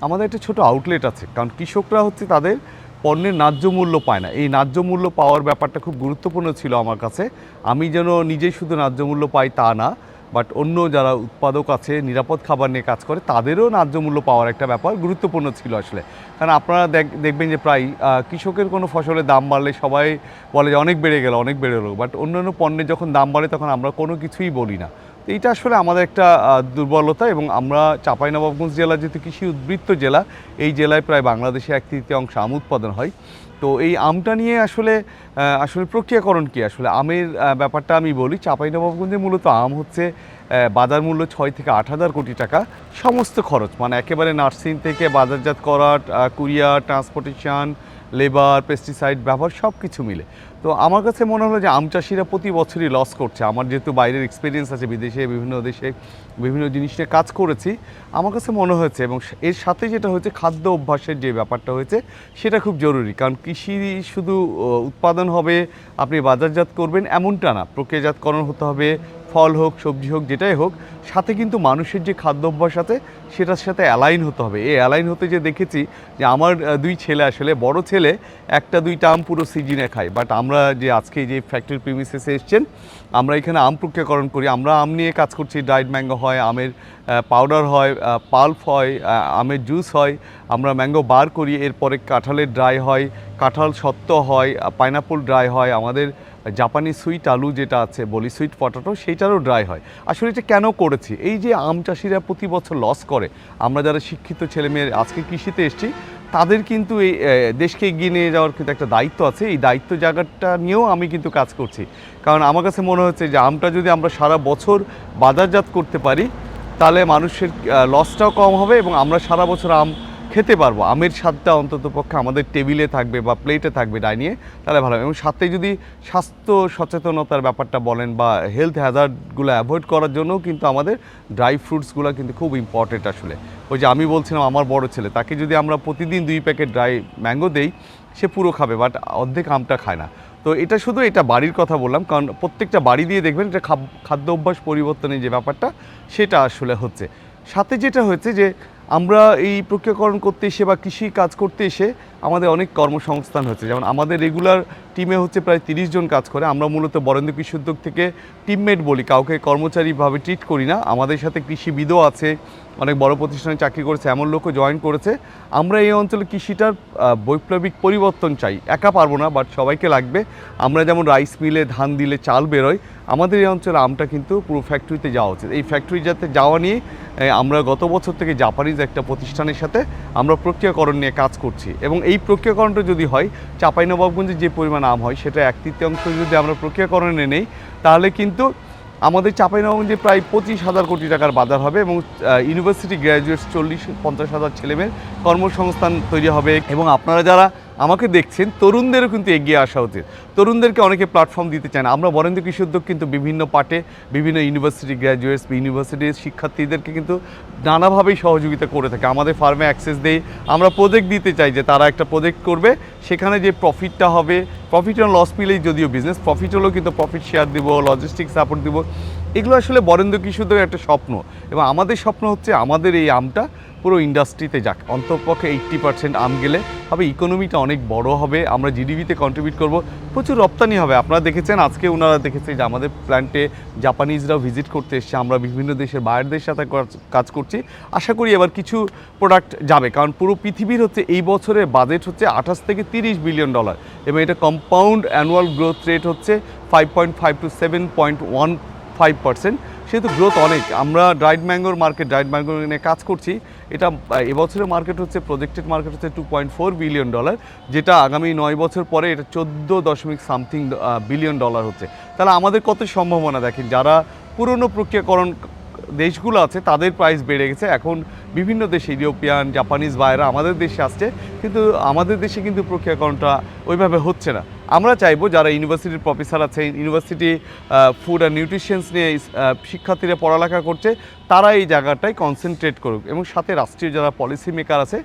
আমাদের একটা ছোট আউটলেট আছে, কারণ কৃষকরা হচ্ছে তাদের পণ্যের ন্যায্য মূল্য পায় না। এই ন্যায্য মূল্য পাওয়ার ব্যাপারটা খুব গুরুত্বপূর্ণ ছিল আমার কাছে। আমি যেন নিজেই শুধু ন্যায্য মূল্য পাই তা না, বাট অন্য যারা উৎপাদক আছে, নিরাপদ খাবার নিয়ে কাজ করে, তাদেরও ন্যায্য মূল্য পাওয়ার একটা ব্যাপার গুরুত্বপূর্ণ ছিল আসলে। কারণ আপনারা দেখবেন যে প্রায় কৃষকের কোনো ফসলের দাম বাড়লে সবাই বলে যে অনেক বেড়ে গেল, অনেক বেড়ে গেলো, বাট অন্যান্য পণ্যের যখন দাম বাড়ে তখন আমরা কোনো কিছুই বলি না। তো এইটা আসলে আমাদের একটা দুর্বলতা। এবং আমরা চাঁপাইনবাবগঞ্জ জেলা যেহেতু কৃষি উদ্বৃত্ত জেলা, এই জেলায় প্রায় বাংলাদেশে 1/3 আম উৎপাদন হয়। তো এই আমটা নিয়ে আসলে প্রক্রিয়াকরণ কি, আসলে আমের ব্যাপারটা আমি বলি। চাঁপাইনবাবগঞ্জে মূলত আম হচ্ছে বাজার মূল্য 6 থেকে 8 হাজার কোটি টাকা, সমস্ত খরচ মানে একেবারে নার্সিং থেকে বাজারজাত করা, কুরিয়ার, ট্রান্সপোর্টেশন, লেবার, পেস্টিসাইড ব্যবহার সব কিছু মিলে। তো আমার কাছে মনে হলো যে আম চাষিরা প্রতি বছরই লস করছে। আমার যেহেতু বাইরের এক্সপিরিয়েন্স আছে, বিদেশে বিভিন্ন দেশে বিভিন্ন জিনিস নিয়ে কাজ করেছি, আমার কাছে মনে হয়েছে এবং এর সাথে যেটা হয়েছে খাদ্য অভ্যাসের যে ব্যাপারটা হয়েছে সেটা খুব জরুরি। কারণ কৃষি শুধু উৎপাদন হবে, আপনি বাজারজাত করবেন এমনটা না, প্রক্রিয়াজাতকরণ হতে হবে, ফল হোক, সবজি হোক, যেটাই হোক, সাথে কিন্তু মানুষের যে খাদ্য অভ্যাস আছে সেটার সাথে অ্যালাইন হতে হবে। এই অ্যালাইন হতে যে দেখেছি যে আমার 2 ছেলে, আসলে বড় ছেলে 1-2টা আম পুরো সিজনে খায়, বাট আমরা যে আজকে যে ফ্যাক্টরি প্রিমিসেসে এসছেন, আমরা এখানে আম প্রক্রিয়াকরণ করি, আমরা আম নিয়ে কাজ করছি। ড্রাইড ম্যাঙ্গো হয়, আমের পাউডার হয়, পাল্প হয়, আমের জুস হয়, আমরা ম্যাঙ্গো বার করি, এরপরে কাঁঠালের ড্রাই হয়, কাঁঠাল সত্ত্ব হয়, পাইনাপল ড্রাই হয়, আমাদের জাপানি সুইট আলু যেটা আছে বলি, সুইট পটাটো, সেইটারও ড্রাই হয়। আসলে এটা কেন করেছি, এই যে আম চাষিরা প্রতি বছর লস করে, আমরা যারা শিক্ষিত ছেলেমেয়ে আজকে কৃষিতে এসেছি, তাদের কিন্তু এই দেশকে এগিয়ে নিয়ে যাওয়ার কিন্তু একটা দায়িত্ব আছে। এই দায়িত্ব জায়গাটা নিয়েও আমি কিন্তু কাজ করছি, কারণ আমার কাছে মনে হচ্ছে যে আমটা যদি আমরা সারা বছর বাজারজাত করতে পারি তাহলে মানুষের লসটাও কম হবে এবং আমরা সারা বছর আম খেতে পারবো। আমের স্বাদটা অন্তত পক্ষে আমাদের টেবিলে থাকবে বা প্লেটে থাকবে ডাইনিয়ে, তাহলে ভালো হবে। এবং সাথে যদি স্বাস্থ্য সচেতনতার ব্যাপারটা বলেন বা হেলথ হ্যাজার্ডগুলো অ্যাভয়েড করার জন্যও কিন্তু আমাদের ড্রাই ফ্রুটসগুলো কিন্তু খুব ইম্পর্টেন্ট আসলে। ওই যে আমি বলছিলাম আমার বড় ছেলে, তাকে যদি আমরা প্রতিদিন 2 প্যাকেট ড্রাই ম্যাঙ্গো দেই সে পুরো খাবে, বাট অর্ধেক আমটা খায় না। তো এটা শুধু এটা বাড়ির কথা বললাম, কারণ প্রত্যেকটা বাড়ি দিয়ে দেখবেন এটা খাদ্য অভ্যাস পরিবর্তনের যে ব্যাপারটা সেটা আসলে হচ্ছে। সাথে যেটা হচ্ছে যে আমরা এই প্রক্রিয়াকরণ করতে এসে বা কৃষি কাজ করতে এসে আমাদের অনেক কর্মসংস্থান হচ্ছে। যেমন আমাদের রেগুলার টিমে হচ্ছে প্রায় 30 জন কাজ করে। আমরা মূলত বরেন্দ্র কৃষি উদ্যোগ থেকে টিমমেট বলি, কাউকে কর্মচারীভাবে ট্রিট করি না। আমাদের সাথে কৃষিবিদও আছে, অনেক বড় প্রতিষ্ঠানে চাকরি করেছে এমন লোকও জয়েন করেছে। আমরা এই অঞ্চলে কৃষিটার বৈপ্লবিক পরিবর্তন চাই, একা পারবো না, বাট সবাইকে লাগবে। আমরা যেমন রাইস মিলে ধান দিলে চাল বেরোয়, আমাদের এই অঞ্চলে আমটা কিন্তু পুরো ফ্যাক্টরিতে যাওয়া উচিত। এই ফ্যাক্টরি যাতে যাওয়া নিয়ে আমরা গত বছর থেকে জাপানিজ একটা প্রতিষ্ঠানের সাথে আমরা প্রক্রিয়াকরণ নিয়ে কাজ করছি। এবং এই প্রক্রিয়াকরণটা যদি হয়, চাঁপাইনবাবগঞ্জে যে পরিমাণ আম হয় সেটা 1/3 যদি আমরা প্রক্রিয়াকরণে নেই, তাহলে কিন্তু আমাদের চাঁপাইনবাবগঞ্জে প্রায় 25,000 কোটি টাকার বাজার হবে এবং ইউনিভার্সিটি গ্র্যাজুয়েটস 40-50 হাজার ছেলেমেয়ের কর্মসংস্থান তৈরি হবে। এবং আপনারা যারা আমাকে দেখছেন তরুণদেরও কিন্তু এগিয়ে আসা উচিত। তরুণদেরকে অনেকে প্ল্যাটফর্ম দিতে চায় না। আমরা বরেন্দ্র কৃষি উদ্যোগ কিন্তু বিভিন্ন পার্টে বিভিন্ন ইউনিভার্সিটি গ্র্যাজুয়েটস বা ইউনিভার্সিটির শিক্ষার্থীদেরকে কিন্তু নানাভাবেই সহযোগিতা করে থাকে। আমাদের ফার্মে অ্যাক্সেস দেই, আমরা প্রজেক্ট দিতে চাই যে তারা একটা প্রজেক্ট করবে, সেখানে যে প্রফিটটা হবে, প্রফিট অ্যান্ড লস মিলেই যদিও বিজনেস, প্রফিট হলেও কিন্তু প্রফিট শেয়ার দিব, লজিস্টিক সাপোর্ট দিব। এগুলো আসলে বরেন্দ্র কৃষি উদ্যোগের একটা স্বপ্ন। এবং আমাদের স্বপ্ন হচ্ছে আমাদের এই আমটা পুরো ইন্ডাস্ট্রিতে যাক, অন্ততপক্ষে 80% আম গেলে হবে, ইকোনমিটা অনেক বড় হবে, আমরা জিডিপিতে কন্ট্রিবিউট করব, প্রচুর রপ্তানি হবে। আপনারা দেখেছেন, আজকে ওনারা দেখেছে যে আমাদের প্ল্যান্টে জাপানিজরাও ভিজিট করতে এসছে। আমরা বিভিন্ন দেশের বাইরের সাথে কাজ করছি। আশা করি এবার কিছু প্রোডাক্ট যাবে, কারণ পুরো পৃথিবীর হচ্ছে এই বছরের বাজেট হচ্ছে 28 থেকে 30 বিলিয়ন ডলার এবং এটা কম্পাউন্ড অ্যানুয়াল গ্রোথ রেট হচ্ছে 5.5 to 7.15%। সেহেতু গ্রোথ অনেক। আমরা ড্রাইড ম্যাঙ্গোর ড্রাইড ম্যাঙ্গো নিয়ে কাজ করছি। এটা এবছরের মার্কেট হচ্ছে, প্রজেক্টেড মার্কেট হচ্ছে 2.4 বিলিয়ন ডলার, যেটা আগামী 9 বছর পরে এটা 14.something বিলিয়ন ডলার হচ্ছে। তাহলে আমাদের কত সম্ভাবনা দেখেন। যারা পুরনো প্রক্রিয়াকরণ দেশগুলো আছে তাদের প্রাইস বেড়ে গেছে, এখন বিভিন্ন দেশে ইউরোপিয়ান জাপানিজ বাইরা আমাদের দেশে আসছে, কিন্তু আমাদের দেশে কিন্তু প্রক্রিয়াকরণটা ওইভাবে হচ্ছে না। আমরা চাইবো যারা ইউনিভার্সিটির প্রফেসর আছে, ইউনিভার্সিটি ফুড অ্যান্ড নিউট্রিশনস নিয়ে শিক্ষার্থীরা পড়ালেখা করছে, তারা এই জায়গাটায় কনসেন্ট্রেট করুক এবং সাথে রাষ্ট্রীয় যারা পলিসি মেকার আছে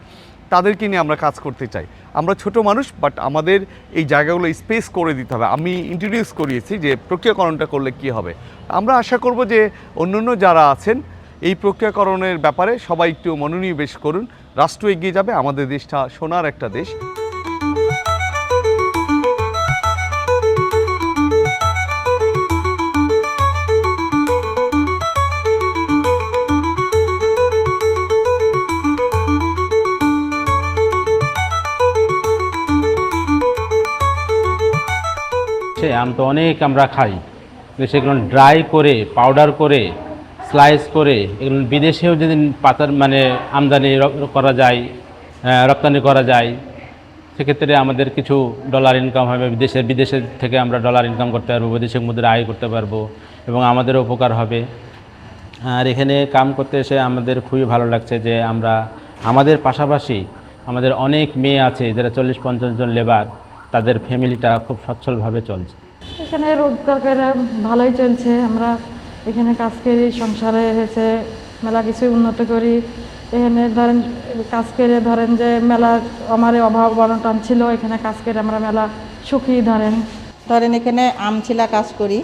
তাদেরকে নিয়ে আমরা কাজ করতে চাই। আমরা ছোট মানুষ, বাট আমাদের এই জায়গাগুলো স্পেস করে দিতে হবে। আমি ইন্ট্রোডিউস করিয়েছি যে প্রক্রিয়াকরণটা করলে কি হবে। আমরা আশা করব যে অন্যান্য যারা আছেন এই প্রক্রিয়াকরণের ব্যাপারে সবাই একটু মনোনিবেশ করুন, রাষ্ট্র এগিয়ে যাবে, আমাদের দেশটা সোনার একটা দেশ। আম তো অনেক আমরা খাই, সেগুলো ড্রাই করে পাউডার করে স্লাইস করে এগুলো বিদেশেও যদি পাতার মানে আমদানি করা যায়, রপ্তানি করা যায়, সেক্ষেত্রে আমাদের কিছু ডলার ইনকাম হবে। বিদেশের থেকে আমরা ডলার ইনকাম করতে পারবো, বৈদেশিক মুদ্রা আয় করতে পারবো এবং আমাদেরও উপকার হবে। আর এখানে কাম করতে এসে আমাদের খুবই ভালো লাগছে যে আমাদের পাশাপাশি আমাদের অনেক মেয়ে আছে যারা 40-50 জন লেবার, তাদের ফ্যামিলিটা খুব সচ্ছলভাবে চলছে। এখানে রোজগার করে ভালোই চলছে। আমরা এখানে কাজ করি, সংসারে হয়েছে মেলা কিছু উন্নত করি। এখানে ধরেন কাজ করে ধরেন যে মেলা আমার অভাব অনটন ছিল, এখানে কাজ করে আমরা মেলা সুখী। ধরেন এখানে আমছিলা কাজ করি,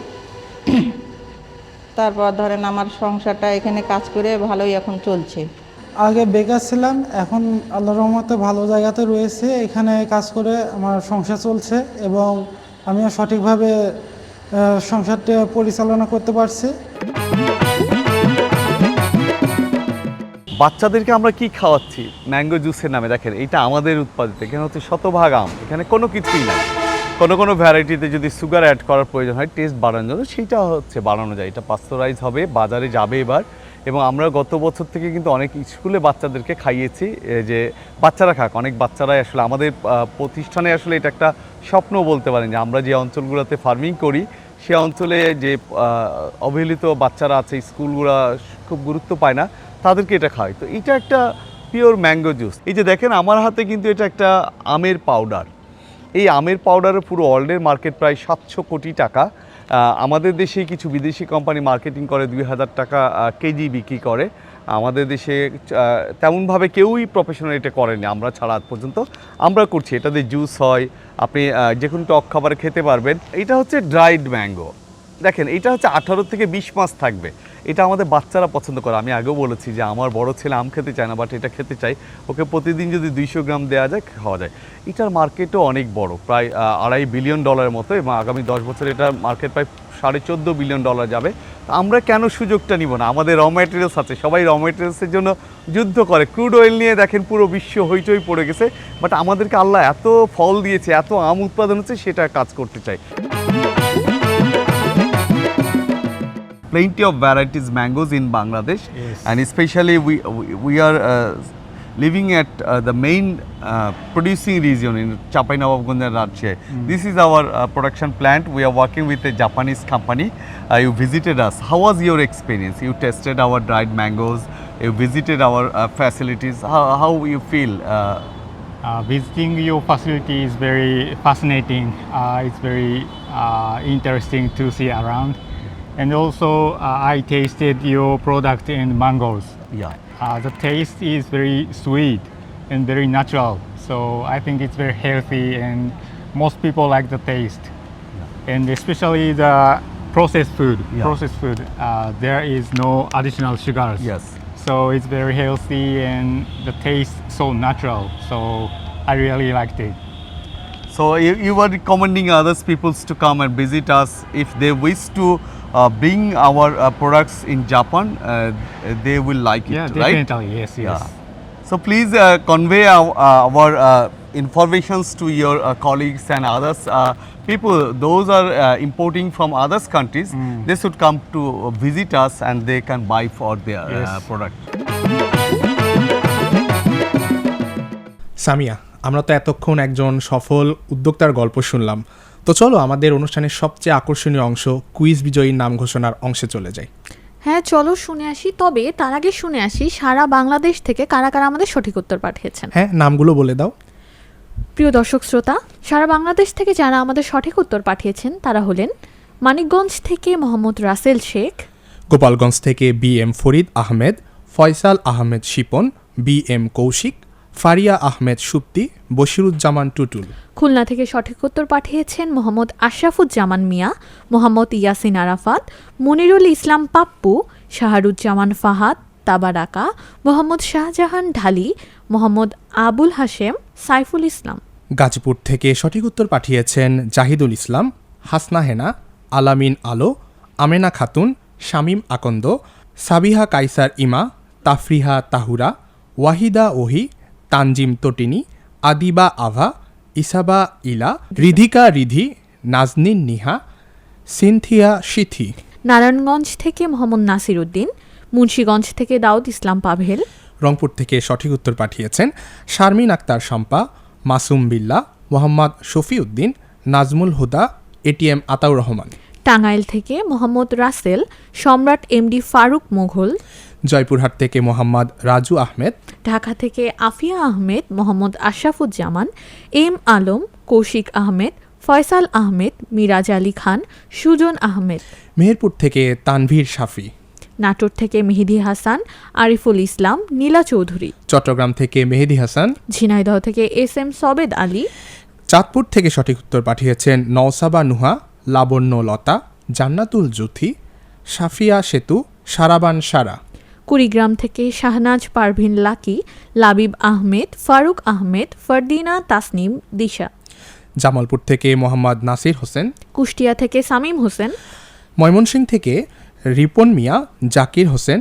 তারপর ধরেন আমার সংসারটা এখানে কাজ করে ভালোই এখন চলছে। আগে বেকার ছিলাম, এখন আল্লাহর রহমতে ভালো জায়গাতে রয়েছে, এখানে কাজ করে আমার সংসার চলছে এবং আমিও সঠিকভাবে সংসারটা পরিচালনা করতে পারছি। বাচ্চাদেরকে আমরা কি খাওয়াচ্ছি ম্যাঙ্গো জুসের নামে? দেখেন, এটা আমাদের উৎপাদিত, এখানে হচ্ছে শতভাগ আম, এখানে কোনো কিছুই নাই। কোনো ভ্যারাইটিতে যদি সুগার অ্যাড করার প্রয়োজন হয় টেস্ট বাড়ানোর জন্য, সেইটা হচ্ছে বাড়ানো যায়। এটা পাস্তুরাইজ হবে, বাজারে যাবে এবার এবং আমরা গত বছর থেকে কিন্তু অনেক স্কুলে বাচ্চাদেরকে খাইয়েছি যে বাচ্চারা খাক। অনেক বাচ্চারাই আসলে আমাদের প্রতিষ্ঠানে আসলে এটা একটা স্বপ্ন বলতে পারেন যে আমরা যে অঞ্চলগুলোতে ফার্মিং করি সে অঞ্চলে যে অবহেলিত বাচ্চারা আছে, স্কুলগুলো খুব গুরুত্ব পায় না, তাদেরকে এটা খাওয়াই। তো এটা একটা পিওর ম্যাঙ্গো জুস। এই যে দেখেন আমার হাতে কিন্তু এটা একটা আমের পাউডার। এই আমের পাউডারের পুরো ওয়ার্ল্ডের মার্কেট প্রায় 700 কোটি টাকা। আমাদের দেশে কিছু বিদেশি কোম্পানি মার্কেটিং করে 2000 টাকা কেজি বিক্রি করে। আমাদের দেশে তেমনভাবে কেউই প্রফেশনাল এটা করেনি, আমরা ছাড়া আজ পর্যন্ত। আমরা করছি, এটা দিয়ে জুস হয়, আপনি যে কোনো টক খাবারে খেতে পারবেন। এটা হচ্ছে ড্রাইড ম্যাঙ্গো। দেখেন এটা হচ্ছে 18 থেকে 20 মাস থাকবে। এটা আমাদের বাচ্চারা পছন্দ করে। আমি আগেও বলেছি যে আমার বড় ছেলে আম খেতে চায় না, বাট এটা খেতে চাই। ওকে প্রতিদিন যদি 200 গ্রাম দেওয়া যায়, খাওয়া যায়। এটার মার্কেটও অনেক বড়, প্রায় $2.5 বিলিয়ন মতো, এবং আগামী 10 বছরে এটার মার্কেট প্রায় $14.5 বিলিয়ন যাবে। আমরা কেন সুযোগটা নিব না? আমাদের র ম্যাটেরিয়ালস আছে, সবাই র ম্যাটেরিয়ালসের জন্য যুদ্ধ করে। ক্রুড অয়েল নিয়ে দেখেন পুরো বিশ্ব হইচই পড়ে গেছে, বাট আমাদেরকে আল্লাহ এত ফল দিয়েছে, এত আম উৎপাদন হচ্ছে, সেটা কাজ করতে চাই। Plenty of varieties mangoes in Bangladesh, and especially we are living at the main producing region in Champainawabganj and Rajshahi. This is our production plant. We are working with a Japanese company. You visited us. How was your experience? You tested our dried mangoes. You visited our facilities. How you feel? Visiting your facility is very fascinating. It's very interesting to see around. And also, I tasted your product in mangoes. Yeah. The taste is very sweet and very natural. So I think it's very healthy, and most people like the taste. And especially the processed food. Yeah. Processed food, there is no additional sugars. Yes. So it's very healthy, and the taste so natural. So I really liked it. So you were recommending others peoples to come and visit us if they wish to bring our products in Japan. They will like it, Yeah, right? definitely. Yes, yes. Yeah. So please convey our informations to your colleagues and others. People, those are importing from other countries, they should come to visit us and they can buy for their Yes. product. Samia, আমরা তো এতক্ষণ একজন সফল উদ্যোক্তার গল্প শুনলাম। তো চলো আমাদের অনুষ্ঠানের সবচেয়ে আকর্ষণীয় অংশ, কুইজ বিজয়ীর নাম ঘোষণার অংশে চলে যাই। হ্যাঁ চলো শুনে আসি। তবে তার আগে শুনে আসি সারা বাংলাদেশ থেকে কারা কারা আমাদের সঠিক উত্তর পাঠিয়েছেন। হ্যাঁ, নামগুলো বলে দাও। প্রিয় দর্শক শ্রোতা, সারা বাংলাদেশ থেকে যারা আমাদের সঠিক উত্তর পাঠিয়েছেন তারা হলেন মানিকগঞ্জ থেকে মোহাম্মদ রাসেল শেখ, গোপালগঞ্জ থেকে BM ফরিদ আহমেদ, ফয়সাল আহমেদ শিপন, BM কৌশিক, ফারিয়া আহমেদ সুপ্তি, বশিরুজ্জামান টুটুল। খুলনা থেকে সঠিক উত্তর পাঠিয়েছেন মোহাম্মদ আশরাফুজ্জামান মিয়া, মোহাম্মদ ইয়াসিন আরাফাত, মনিরুল ইসলাম পাপ্পু, শাহরুজ্জামান ফাহাদ তাবারাকা, মোহাম্মদ শাহজাহান ঢালি, মোহাম্মদ আবুল হাশেম, সাইফুল ইসলাম। গাজীপুর থেকে সঠিক উত্তর পাঠিয়েছেন জাহিদুল ইসলাম, হাসনা হেনা, আলামিন আলো, আমেনা খাতুন, শামীম আকন্দ, সাবিহা কাইসার ইমা, তাফরিহা তাহুরা, ওয়াহিদা ওহি, তানজিম তটিনী, আদিবা আভা, ইসাবা ইলা, রিধিকা রিধি, নাজনীন নিহা, সিনথিয়া সিথি। নারায়ণগঞ্জ থেকে মোহাম্মদ নাসির উদ্দিন, মুন্সীগঞ্জ থেকে দাউদ ইসলাম পাভেল। রংপুর থেকে সঠিক উত্তর পাঠিয়েছেন শারমিন আক্তার শম্পা, মাসুম বিল্লা, মোহাম্মদ শফি উদ্দিন, নাজমুল হুদা, ATM আতাউর রহমান। টাঙ্গাইল থেকে মোহাম্মদ রাসেল, সম্রাট MD ফারুক মোঘল। জয়পুরহাট থেকে মোহাম্মদ রাজু আহমেদ। ঢাকা থেকে আফিয়া আহমেদ, মোহাম্মদ আশরাফুজ্জামান, M আলম, কৌশিক আহমেদ, ফয়সাল আহমেদ, মিরাজ আলী খান, সুজন আহমেদ। মেহেরপুর থেকে তানভীর শাফি। নাটোর থেকে মেহেদি হাসান, আরিফুল ইসলাম, নীলা চৌধুরী। চট্টগ্রাম থেকে মেহেদি হাসান। ঝিনাইদহ থেকে SM সবেদ আলী। চাঁদপুর থেকে সঠিক উত্তর পাঠিয়েছেন নওসাবা নুহা, লাবণ্য লতা, জান্নাতুল জুথি, সাফিয়া সেতু, সারাবান সারা। কুড়িগ্রাম থেকে শাহনাজ পারভিন লাকি, লাবিব আহমেদ, ফারুক আহমেদ, ফারদিনা তাসনিম দিশা। জামালপুর থেকে মোহাম্মদ নাসির হোসেন। কুষ্টিয়া থেকে সামিম হোসেন। ময়মনসিংহ থেকে রিপন মিয়া, জাকির হোসেন,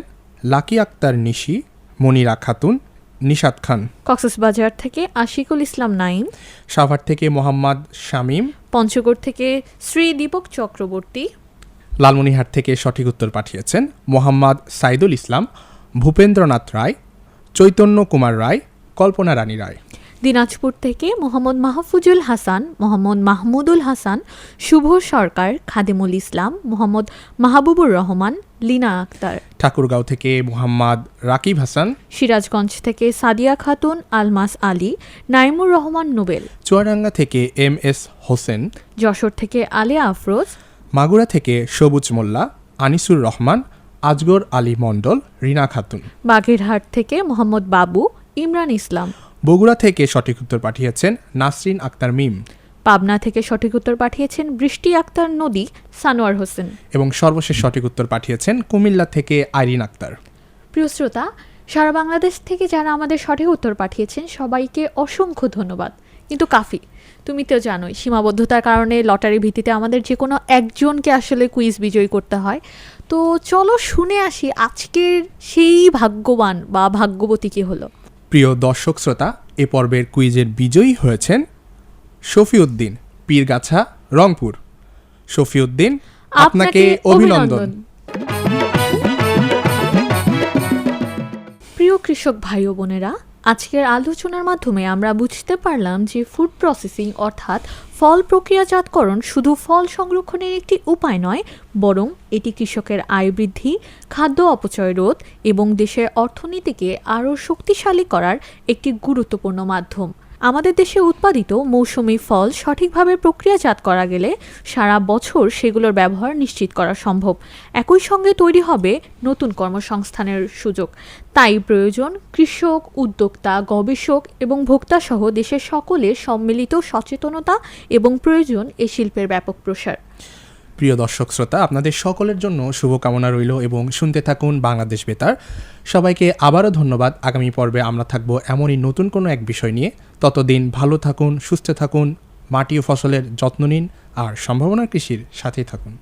লাকি আক্তার নিশি, মনিরা খাতুন, নিশাত খান। কক্সবাজার থেকে আশিকুল ইসলাম নাইম। সাভার থেকে মোহাম্মদ শামীম। পঞ্চগড় থেকে শ্রী দীপক চক্রবর্তী। লালমনিরহাট থেকে সঠিক উত্তর পাঠিয়েছেন মোহাম্মদ সাইদুল ইসলাম, ভূপেন্দ্রনাথ রায়, চৈতন্য কুমার রায়, কল্পনা রানী রায়। দিনাজপুর থেকে মোহাম্মদ মাহফুজুল হাসান, মোহাম্মদ মাহমুদুল হাসান, শুভ সরকার, খাদিমুল ইসলাম, মোহাম্মদ মাহবুবুর রহমান, লিনা আক্তার। ঠাকুরগাঁও থেকে মোহাম্মদ রাকিব হাসান, সিরাজগঞ্জ থেকে সাদিয়া খাতুন, আলমাস আলী, নাইমুর রহমান নোবেল। চুয়াডাঙ্গা থেকে MS হোসেন, যশোর থেকে আলিয়া আফরোজ, মাগুরা থেকে সবুজ মোল্লা, আনিসুর রহমান, আজগর আলী মণ্ডল, রিনা খাতুন। বাগেরহাট থেকে মোহাম্মদ বাবু, ইমরান ইসলাম। বগুড়া থেকে সঠিক উত্তর পাঠিয়েছেন নাসরিন আক্তার মিম। পাবনা থেকে সঠিক উত্তর পাঠিয়েছেন বৃষ্টি আক্তার নদী, সানোয়ার হোসেন। এবং সর্বশেষ সঠিক উত্তর পাঠিয়েছেন কুমিল্লা থেকে আইরিন আক্তার। প্রিয় শ্রোতা, সারা বাংলাদেশ থেকে যারা আমাদের সঠিক উত্তর পাঠিয়েছেন সবাইকে অসংখ্য ধন্যবাদ। কিন্তু কাফি, তুমি তো জানোই সীমাবদ্ধতার কারণে লটারি ভিত্তিতে আমাদের যে কোনো একজনকে আসলে কুইজ বিজয়ী করতে হয়। তো চলো শুনে আসি আজকের সেই ভাগ্যবান বা ভাগ্যবতী কি হলো। প্রিয় দর্শক শ্রোতা, এ পর্বের কুইজের বিজয়ী হয়েছেন শফিউদ্দিন, পীরগাছা, রংপুর। শফিউদ্দিন, আপনাকে অভিনন্দন। প্রিয় কৃষক ভাই ও বোনেরা, আজকের আলোচনার মাধ্যমে আমরা বুঝতে পারলাম যে ফুড প্রসেসিং অর্থাৎ ফল প্রক্রিয়াজাতকরণ শুধু ফল সংরক্ষণের একটি উপায় নয়, বরং এটি কৃষকের আয় বৃদ্ধি, খাদ্য অপচয় রোধ এবং দেশের অর্থনীতিকে আরও শক্তিশালী করার একটি গুরুত্বপূর্ণ মাধ্যম। আমাদের দেশে উৎপাদিত মৌসুমি ফল সঠিকভাবে প্রক্রিয়াজাত করা গেলে সারা বছর সেগুলোর ব্যবহার নিশ্চিত করা সম্ভব। একই সঙ্গে তৈরি হবে নতুন কর্মসংস্থানের সুযোগ। তাই প্রয়োজন কৃষক, উদ্যোক্তা, গবেষক এবং ভোক্তাসহ দেশের সকলের সম্মিলিত সচেতনতা এবং প্রয়োজন এ শিল্পের ব্যাপক প্রসার। প্রিয় দর্শক শ্রোতা, আপনাদের সকলের জন্য শুভকামনা রইল এবং শুনতে থাকুন বাংলাদেশ বেতার। সবাইকে আবারও ধন্যবাদ। আগামী পর্বে আমরা থাকবো এমনই নতুন কোনো এক বিষয় নিয়ে। ততদিন ভালো থাকুন, সুস্থ থাকুন, মাটি ও ফসলের যত্ন নিন আর সম্ভাবনা কৃষির সাথেই থাকুন।